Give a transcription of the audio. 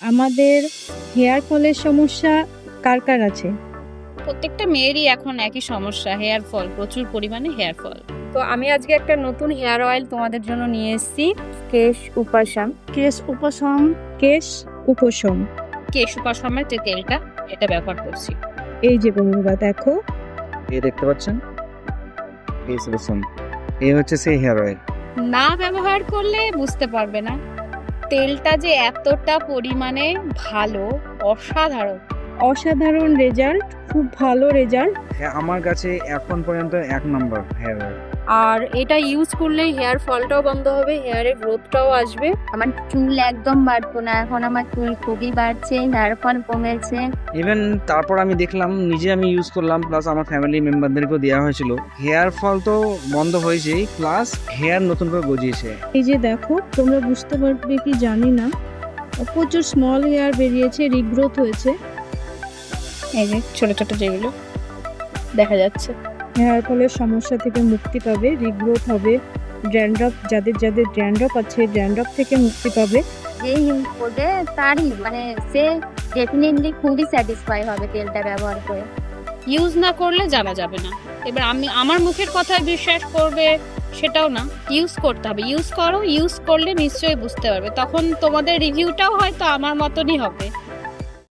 আমাদের হেয়ার ফলের সমস্যা কার কার আছে? প্রত্যেকটা মেয়েরই এখন একই সমস্যা, হেয়ার ফল, প্রচুর পরিমাণে হেয়ার ফল। তো আমি আজকে একটা নতুন হেয়ার অয়েল তোমাদের জন্য নিয়ে এসেছি, কেশ উপাসাম। কেশ উপশম। কেশ উপশম। কেশ উপাশমের যে তেলটা, এটা ব্যবহার করছি। এই যে বন্ধুরা দেখো, এই দেখতে পাচ্ছেন, এই সলিউশন, এই হচ্ছে সেই হেয়ার অয়েল। না ব্যবহার করলে বুঝতে পারবে না তেলটা যে এতটা পরিমাণে ভালো, অসাধারণ। অসাধারণ রেজাল্ট, খুব ভালো রেজাল্ট। হ্যাঁ, আমার কাছে এখন পর্যন্ত 1 নম্বর হেয়ার অয়েল। আর এটা ইউজ করলে হেয়ার ফলটাও বন্ধ হবে, হেয়ারের গ্রোথটাও আসবে। আমার চুল একদম বাড়তো না, এখন আমার চুল খুবই বাড়ছে, হেয়ার ফল কমেছে। ইভেন তারপর আমি দেখলাম, নিজে আমি ইউজ করলাম, প্লাস আমার ফ্যামিলি মেম্বারদেরকেও দেওয়া হয়েছিল। হেয়ার ফল তো বন্ধ হয়েছেই, প্লাস হেয়ার নতুন করে গজিয়েছে। এই যে দেখো, তোমরা বুঝতে পারবে কি জানি না, প্রচুর স্মল হেয়ার বেরিয়েছে, রিগ্রোথ হয়েছে। এই যে ছোট ছোট যেগুলো দেখা যাচ্ছে। হেয়ার ফলের সমস্যা থেকে মুক্তি পাবে, রিগ্রোথ হবে, ড্যান্ড্রফ, যাদের যাদের ড্যান্ড্রফ আছে ড্যান্ড্রফ থেকে মুক্তি পাবে। যে ইউজ করবে তারই সে ডেফিনেটলি খুবই স্যাটিসফাই হবে তেলটা ব্যবহার করে। ইউজ না করলে জানা যাবে না। এবার আমার মুখের কথায় বিশ্বাস করবে সেটাও না, ইউজ করতে হবে। ইউজ করো, ইউজ করলে নিশ্চয়ই বুঝতে পারবে, তখন তোমাদের রিভিউটাও হয়তো আমার মতনই হবে।